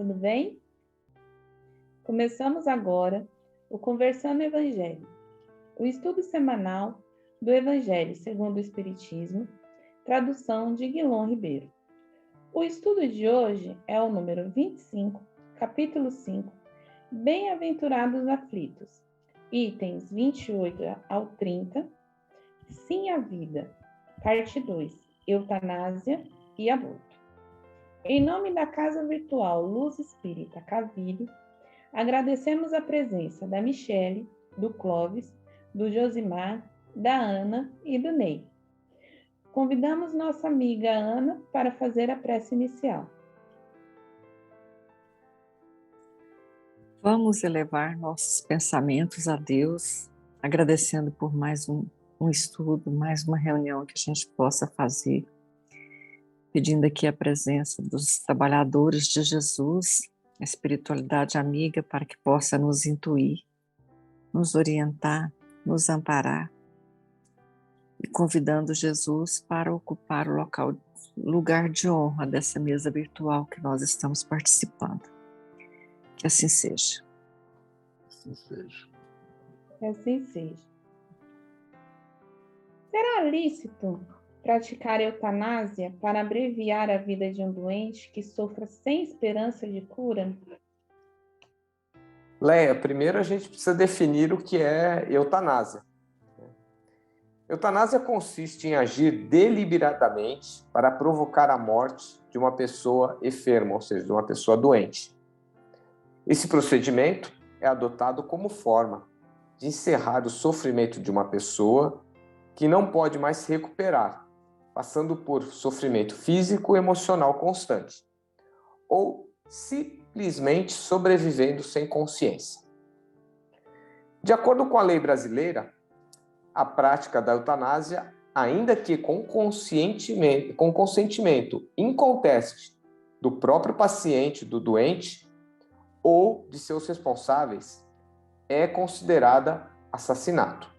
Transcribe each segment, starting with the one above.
tudo bem? Começamos agora o Conversando Evangelho, o estudo semanal do Evangelho segundo o Espiritismo, tradução de Guilom Ribeiro. O estudo de hoje é o número 25, capítulo 5, Bem-aventurados aflitos, itens 28 ao 30, Sim à Vida, parte 2, Eutanásia e Aborto. Em nome da Casa Virtual Luz Espírita Caville, agradecemos a presença da Michele, do Clóvis, do Josimar, da Ana e do Ney. Convidamos nossa amiga Ana para fazer a prece inicial. Vamos elevar nossos pensamentos a Deus, agradecendo por mais um estudo, mais uma reunião que a gente possa fazer, pedindo aqui a presença dos trabalhadores de Jesus, a espiritualidade amiga, para que possa nos intuir, nos orientar, nos amparar, e convidando Jesus para ocupar o lugar de honra dessa mesa virtual que nós estamos participando. Que assim seja. Assim seja. Que assim seja. Será lícito praticar eutanásia para abreviar a vida de um doente que sofra sem esperança de cura? Leia, primeiro a gente precisa definir o que é eutanásia. Eutanásia consiste em agir deliberadamente para provocar a morte de uma pessoa enferma, ou seja, de uma pessoa doente. Esse procedimento é adotado como forma de encerrar o sofrimento de uma pessoa que não pode mais se recuperar, passando por sofrimento físico e emocional constante, ou simplesmente sobrevivendo sem consciência. De acordo com a lei brasileira, a prática da eutanásia, ainda que com consentimento inconteste do próprio paciente, do doente, ou de seus responsáveis, é considerada assassinato.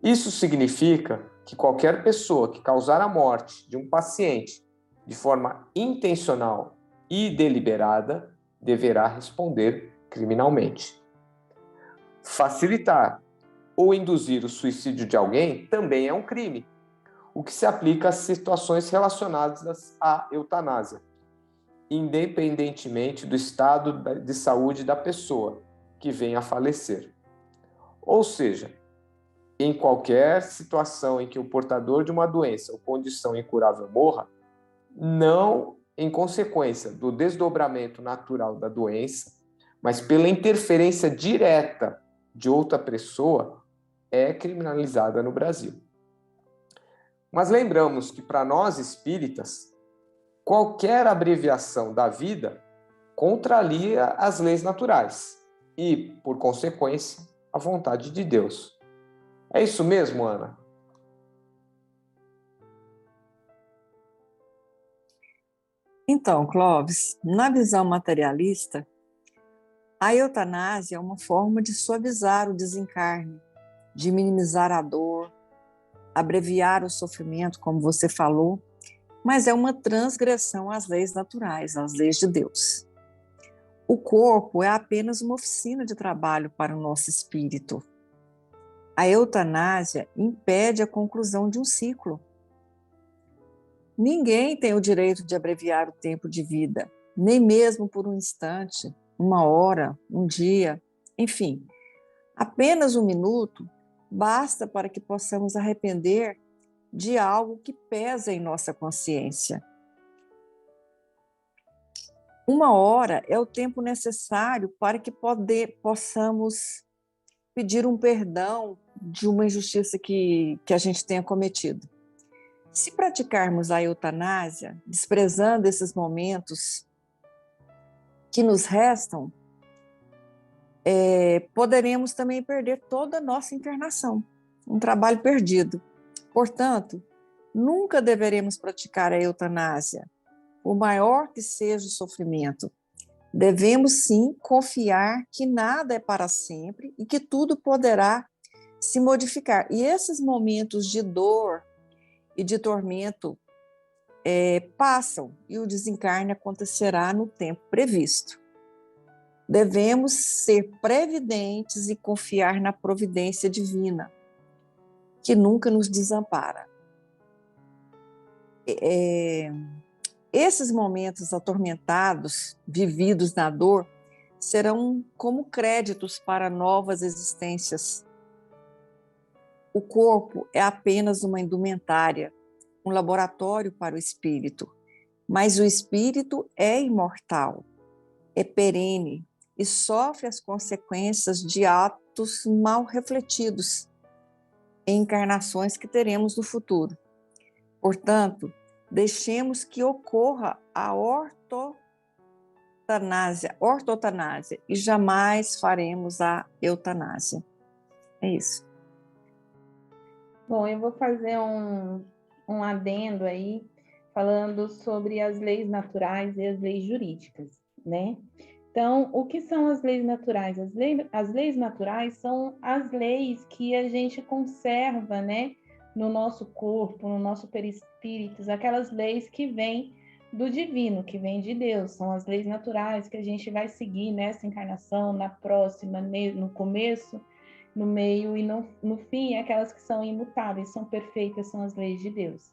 Isso significa que qualquer pessoa que causar a morte de um paciente de forma intencional e deliberada deverá responder criminalmente. Facilitar ou induzir o suicídio de alguém também é um crime, o que se aplica às situações relacionadas à eutanásia, independentemente do estado de saúde da pessoa que venha a falecer. Ou seja, em qualquer situação em que o portador de uma doença ou condição incurável morra, não em consequência do desdobramento natural da doença, mas pela interferência direta de outra pessoa, é criminalizada no Brasil. Mas lembramos que, para nós espíritas, qualquer abreviação da vida contraria as leis naturais e, por consequência, a vontade de Deus. É isso mesmo, Ana? Então, Clóvis, na visão materialista, a eutanásia é uma forma de suavizar o desencarne, de minimizar a dor, abreviar o sofrimento, como você falou, mas é uma transgressão às leis naturais, às leis de Deus. O corpo é apenas uma oficina de trabalho para o nosso espírito. A eutanásia impede a conclusão de um ciclo. Ninguém tem o direito de abreviar o tempo de vida, nem mesmo por um instante, uma hora, um dia, enfim. Apenas um minuto basta para que possamos arrepender de algo que pesa em nossa consciência. Uma hora é o tempo necessário para que possamos pedir um perdão de uma injustiça que a gente tenha cometido. Se praticarmos a eutanásia, desprezando esses momentos que nos restam, poderemos também perder toda a nossa encarnação, um trabalho perdido. Portanto, nunca deveremos praticar a eutanásia, por maior que seja o sofrimento. Devemos sim confiar que nada é para sempre e que tudo poderá se modificar. E esses momentos de dor e de tormento passam e o desencarne acontecerá no tempo previsto. Devemos ser previdentes e confiar na providência divina, que nunca nos desampara. Esses momentos atormentados, vividos na dor, serão como créditos para novas existências. O corpo é apenas uma indumentária, um laboratório para o espírito, mas o espírito é imortal, é perene e sofre as consequências de atos mal refletidos em encarnações que teremos no futuro. Portanto, deixemos que ocorra a ortotanásia e jamais faremos a eutanásia. É isso. Bom, eu vou fazer um adendo aí, falando sobre as leis naturais e as leis jurídicas, né? Então, o que são as leis naturais? As leis naturais são as leis que a gente conserva, né, no nosso corpo, no nosso perispírito, aquelas leis que vêm do divino, que vêm de Deus. São as leis naturais que a gente vai seguir nessa encarnação, na próxima, no começo, no meio e no fim, aquelas que são imutáveis, são perfeitas, são as leis de Deus.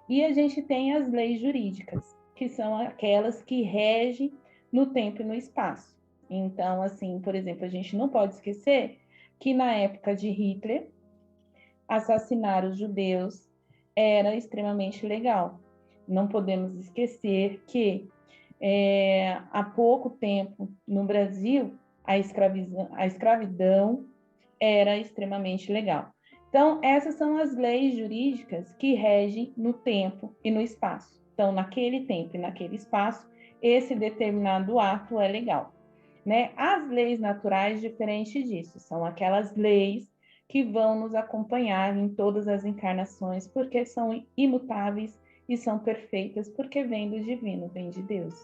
E a gente tem as leis jurídicas, que são aquelas que regem no tempo e no espaço. Então, assim, por exemplo, a gente não pode esquecer que na época de Hitler, assassinar os judeus era extremamente legal. Não podemos esquecer que há pouco tempo no Brasil a escravidão era extremamente legal. Então, essas são as leis jurídicas que regem no tempo e no espaço. Então, naquele tempo e naquele espaço, esse determinado ato é legal, né? As leis naturais, diferente disso, são aquelas leis que vão nos acompanhar em todas as encarnações, porque são imutáveis e são perfeitas, porque vêm do divino, vêm de Deus.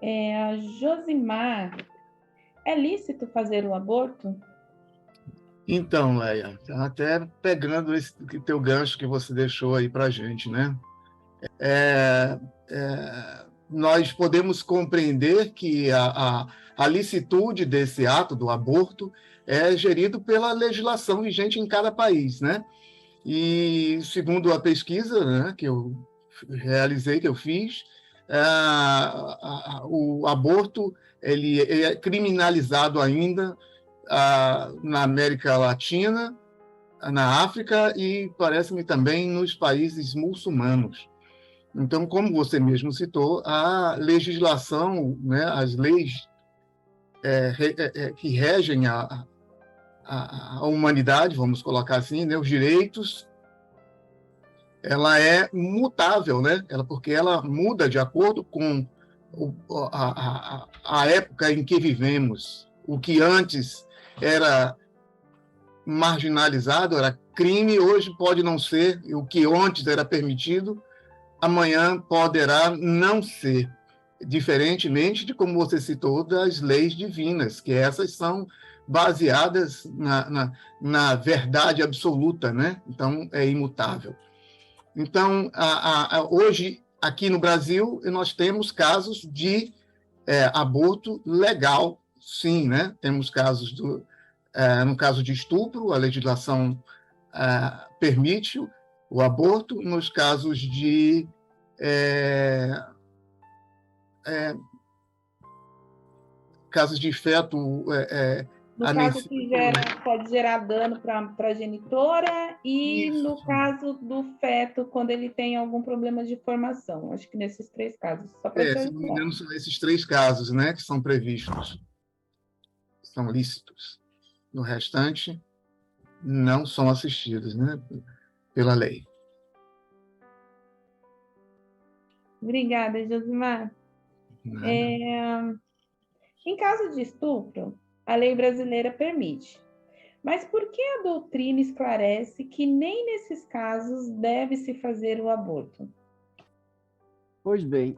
A Josimar, é lícito fazer o aborto? Então, Leia, até pegando esse teu gancho que você deixou aí para a gente, né? Nós podemos compreender que a licitude desse ato do aborto é gerido pela legislação vigente em cada país, né? E segundo a pesquisa, né, que eu realizei, que eu fiz, o aborto ele é criminalizado ainda na América Latina, na África e parece-me também nos países muçulmanos. Então, como você mesmo citou, a legislação, né, as leis que regem a humanidade, vamos colocar assim, né, os direitos, ela é mutável, né? Porque ela muda de acordo com a época em que vivemos. O que antes era marginalizado, era crime, hoje pode não ser. O que antes era permitido, amanhã poderá não ser. Diferentemente de como você citou das leis divinas, que essas são baseadas na verdade absoluta, né? Então, é imutável. Então, hoje, aqui no Brasil, nós temos casos de aborto legal, sim, né? Temos casos no caso de estupro, a legislação permite o aborto. Nos casos de casos de feto no caso que pode gerar dano para a genitora e isso. No caso do feto, quando ele tem algum problema de formação. Acho que nesses 3 casos. Só se não me engano, são esses 3 casos, né, que são previstos. São lícitos. No restante, não são assistidos, né, pela lei. Obrigada, Josimar. Em caso de estupro, a lei brasileira permite. Mas por que a doutrina esclarece que nem nesses casos deve-se fazer o aborto? Pois bem,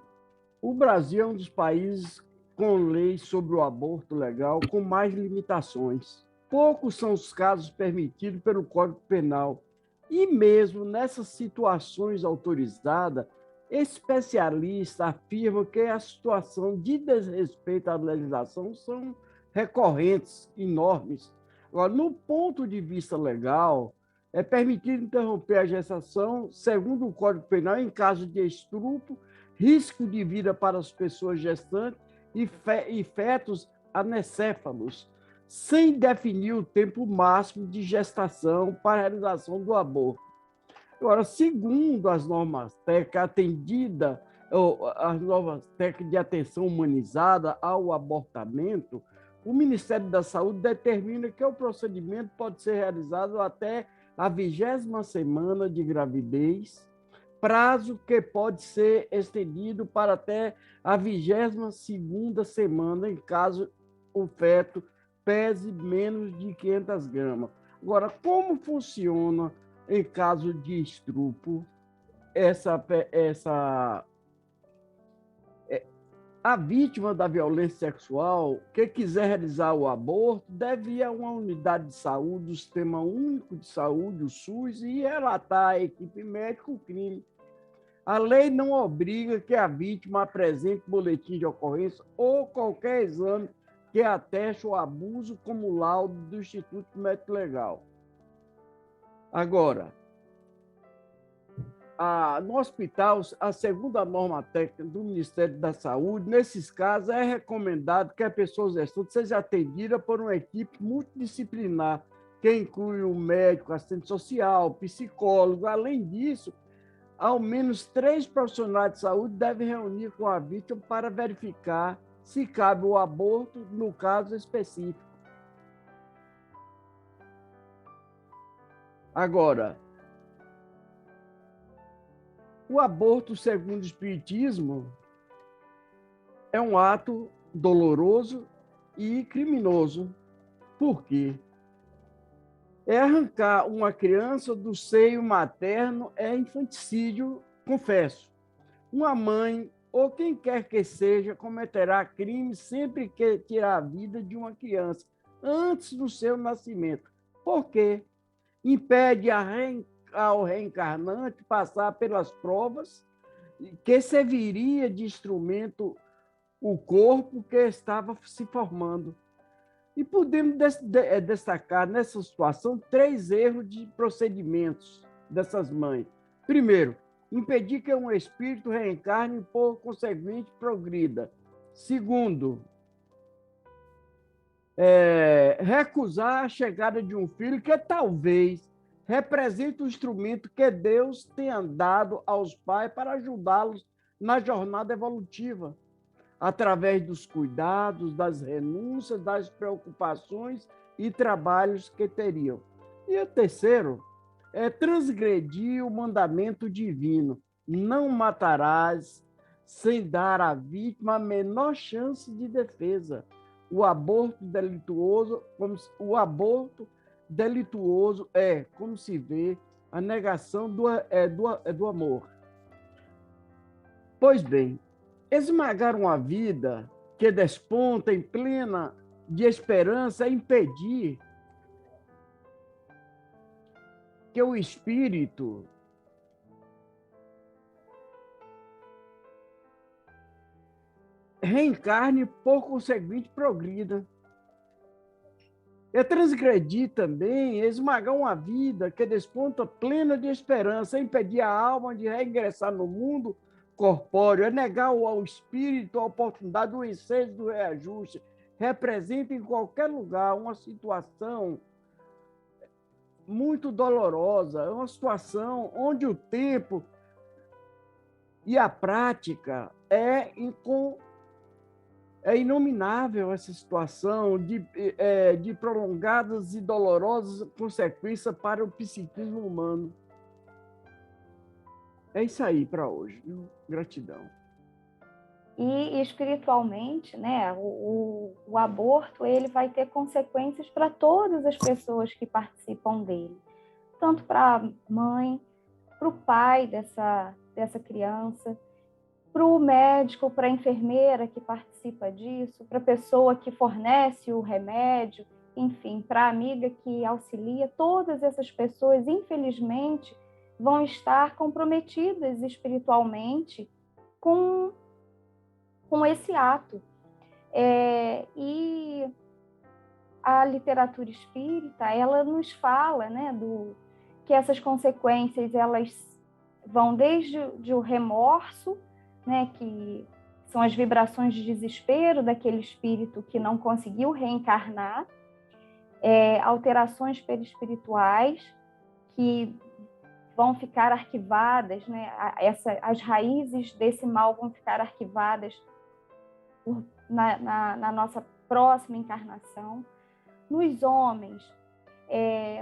o Brasil é um dos países com leis sobre o aborto legal com mais limitações. Poucos são os casos permitidos pelo Código Penal E mesmo nessas situações autorizadas, especialistas afirmam que a situação de desrespeito à legislação são recorrentes, enormes. Agora, no ponto de vista legal, é permitido interromper a gestação, segundo o Código Penal, em caso de estupro, risco de vida para as pessoas gestantes e fetos anencéfalos, sem definir o tempo máximo de gestação para a realização do aborto. Agora, segundo as normas técnicas atendida, as normas técnicas de atenção humanizada ao abortamento, o Ministério da Saúde determina que o procedimento pode ser realizado até a 20ª semana de gravidez, prazo que pode ser estendido para até a 22ª semana, em caso o feto pese menos de 500 gramas. Agora, como funciona em caso de estupro a vítima da violência sexual que quiser realizar o aborto deve ir a uma unidade de saúde, o Sistema Único de Saúde, o SUS, e relatar à equipe médica o crime. A lei não obriga que a vítima apresente boletim de ocorrência ou qualquer exame que ateste o abuso, como laudo do Instituto Médico Legal. Agora, no hospital, a segunda norma técnica do Ministério da Saúde, nesses casos, é recomendado que a pessoa gestante seja atendida por uma equipe multidisciplinar, que inclui o médico, assistente social, psicólogo. Além disso, ao menos 3 profissionais de saúde devem reunir com a vítima para verificar se cabe o aborto no caso específico. Agora, o aborto, segundo o Espiritismo, é um ato doloroso e criminoso. Por quê? Arrancar uma criança do seio materno é infanticídio, confesso. Uma mãe, ou quem quer que seja, cometerá crime sempre que tirar a vida de uma criança, antes do seu nascimento. Por quê? Impede ao reencarnante passar pelas provas que serviria de instrumento o corpo que estava se formando. E podemos destacar nessa situação 3 erros de procedimentos dessas mães. Primeiro, impedir que um espírito reencarne e, por conseguinte, progrida. Segundo, recusar a chegada de um filho que talvez representa o instrumento que Deus tenha dado aos pais para ajudá-los na jornada evolutiva, através dos cuidados, das renúncias, das preocupações e trabalhos que teriam. E o terceiro é transgredir o mandamento divino: não matarás, sem dar à vítima a menor chance de defesa. O aborto delituoso é, como se vê, a negação do amor. Pois bem, esmagar uma vida que desponta em plena de esperança é impedir que o espírito reencarne, por conseguinte, progrida. É transgredir também, esmagar uma vida que desponta plena de esperança, é impedir a alma de reingressar no mundo corpóreo, é negar ao espírito a oportunidade do ensejo do reajuste. Representa em qualquer lugar uma situação muito dolorosa, uma situação onde o tempo e a prática é inominável, essa situação de prolongadas e dolorosas consequências para o psiquismo humano. É isso aí para hoje. Gratidão. E espiritualmente, né, o aborto ele vai ter consequências para todas as pessoas que participam dele, tanto para a mãe, para o pai dessa criança, para o médico, para a enfermeira que participa disso, para a pessoa que fornece o remédio enfim, para a amiga que auxilia, todas essas pessoas, infelizmente, vão estar comprometidas espiritualmente com esse ato. E a literatura espírita, ela nos fala, né, que essas consequências, elas vão desde o remorso, né, que são as vibrações de desespero daquele espírito que não conseguiu reencarnar, alterações perispirituais que vão ficar arquivadas, né, as raízes desse mal vão ficar arquivadas na nossa próxima encarnação. Nos homens,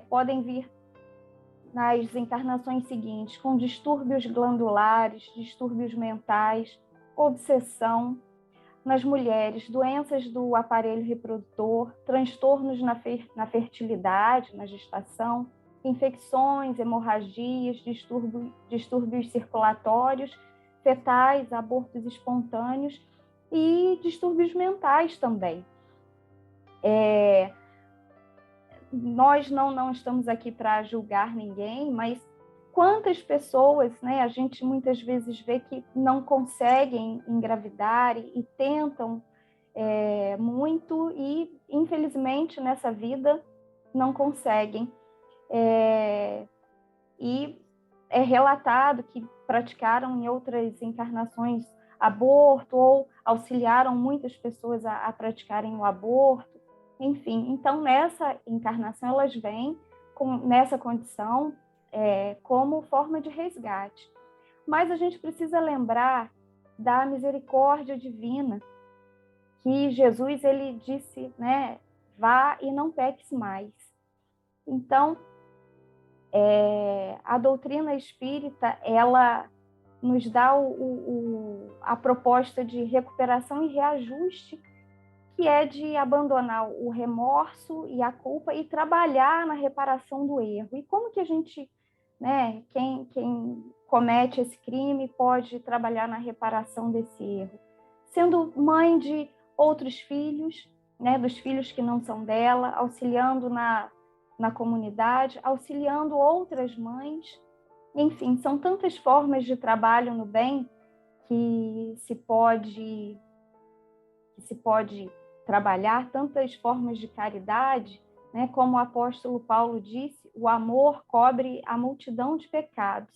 podem vir nas encarnações seguintes com distúrbios glandulares, distúrbios mentais, obsessão. Nas mulheres, doenças do aparelho reprodutor, transtornos na fertilidade, na gestação, infecções, hemorragias, distúrbios circulatórios, fetais, abortos espontâneos e distúrbios mentais também. Nós não estamos aqui para julgar ninguém, mas quantas pessoas, né, a gente muitas vezes vê que não conseguem engravidar e tentam muito e, infelizmente, nessa vida não conseguem. E é relatado que praticaram em outras encarnações aborto ou auxiliaram muitas pessoas a praticarem o aborto. Enfim, então nessa encarnação elas vêm nessa condição como forma de resgate. Mas a gente precisa lembrar da misericórdia divina, que Jesus ele disse, né, vá e não peques mais. Então, a doutrina espírita, ela nos dá a proposta de recuperação e reajuste, que é de abandonar o remorso e a culpa e trabalhar na reparação do erro. E como que a gente, né, quem comete esse crime pode trabalhar na reparação desse erro? Sendo mãe de outros filhos, né, dos filhos que não são dela, auxiliando na comunidade, auxiliando outras mães. Enfim, são tantas formas de trabalho no bem que se pode trabalhar, tantas formas de caridade, né? Como o apóstolo Paulo disse, o amor cobre a multidão de pecados.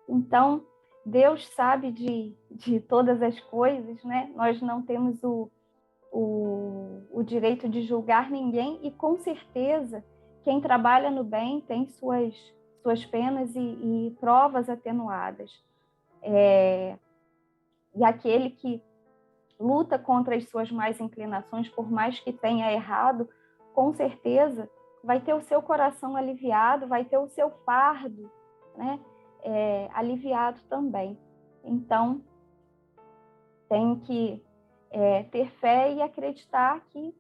Então, Deus sabe de todas as coisas, né? Nós não temos o direito de julgar ninguém e, com certeza, quem trabalha no bem tem suas penas e provas atenuadas. E aquele que luta contra as suas más inclinações, por mais que tenha errado, com certeza vai ter o seu coração aliviado, vai ter o seu fardo, né, aliviado também. Então, tem que ter fé e acreditar que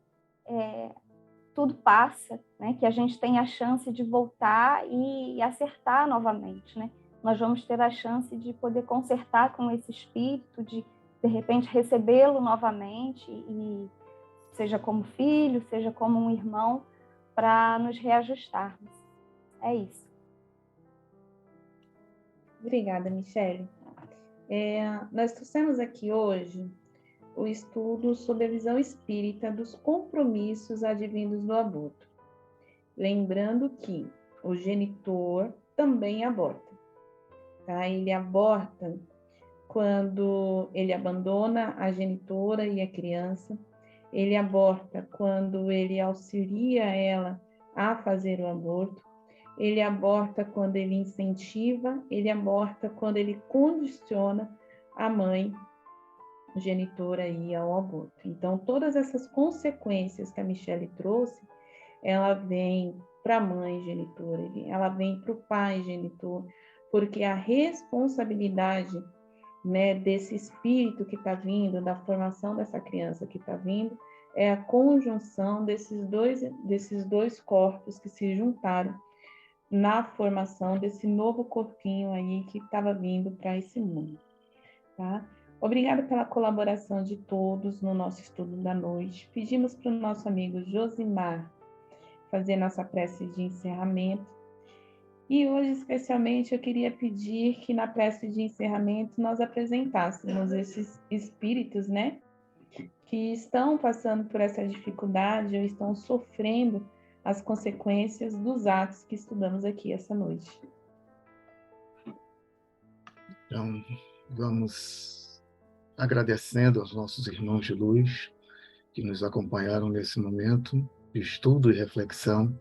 tudo passa, né, que a gente tem a chance de voltar e acertar novamente, né? Nós vamos ter a chance de poder consertar com esse espírito, de repente, recebê-lo novamente, e seja como filho, seja como um irmão, para nos reajustarmos. É isso. Obrigada, Michele. Nós trouxemos aqui hoje o estudo sobre a visão espírita dos compromissos advindos do aborto. Lembrando que o genitor também aborta, tá? Ele aborta quando ele abandona a genitora e a criança, ele aborta quando ele auxilia ela a fazer o aborto, ele aborta quando ele incentiva, ele aborta quando ele condiciona a mãe genitora aí ao aborto. Então, todas essas consequências que a Michele trouxe, ela vem para a mãe genitora, ela vem para o pai genitor, porque a responsabilidade, né, desse espírito que está vindo, da formação dessa criança que está vindo, é a conjunção desses dois corpos que se juntaram na formação desse novo corpinho aí que estava vindo para esse mundo, tá? Obrigada pela colaboração de todos no nosso estudo da noite. Pedimos para o nosso amigo Josimar fazer nossa prece de encerramento. E hoje, especialmente, eu queria pedir que na prece de encerramento nós apresentássemos esses espíritos, né, que estão passando por essa dificuldade ou estão sofrendo as consequências dos atos que estudamos aqui essa noite. Então, vamos agradecendo aos nossos irmãos de luz que nos acompanharam nesse momento de estudo e reflexão,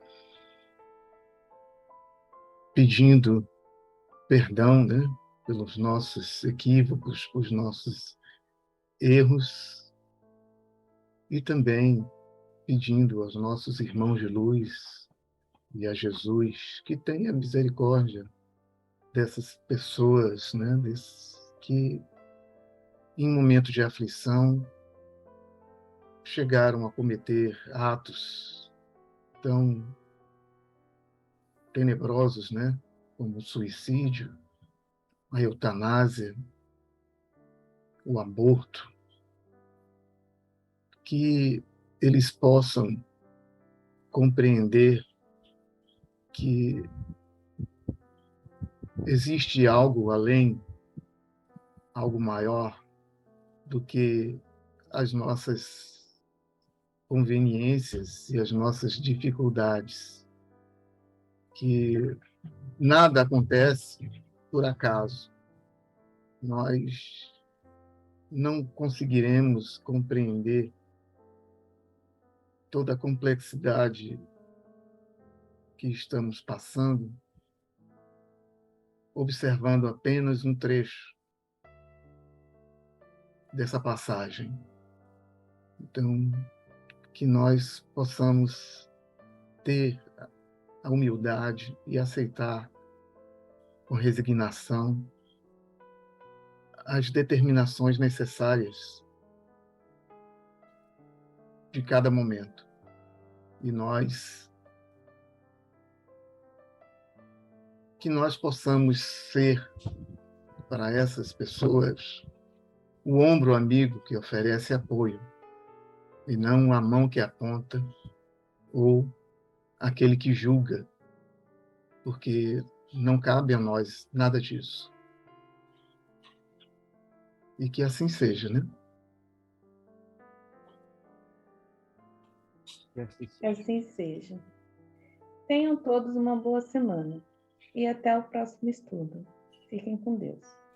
pedindo perdão, né, pelos nossos equívocos, pelos nossos erros, e também pedindo aos nossos irmãos de luz e a Jesus que tenha misericórdia dessas pessoas, né, que em momento de aflição chegaram a cometer atos tão tenebrosos, né, como o suicídio, a eutanásia, o aborto, que eles possam compreender que existe algo além, algo maior do que as nossas conveniências e as nossas dificuldades, que nada acontece por acaso. Nós não conseguiremos compreender toda a complexidade que estamos passando observando apenas um trecho dessa passagem. Então, que nós possamos ter a humildade e aceitar com resignação as determinações necessárias de cada momento. E que nós possamos ser para essas pessoas o ombro amigo que oferece apoio, e não a mão que aponta ou aquele que julga, porque não cabe a nós nada disso. E que assim seja, né? Que assim seja. Tenham todos uma boa semana e até o próximo estudo. Fiquem com Deus.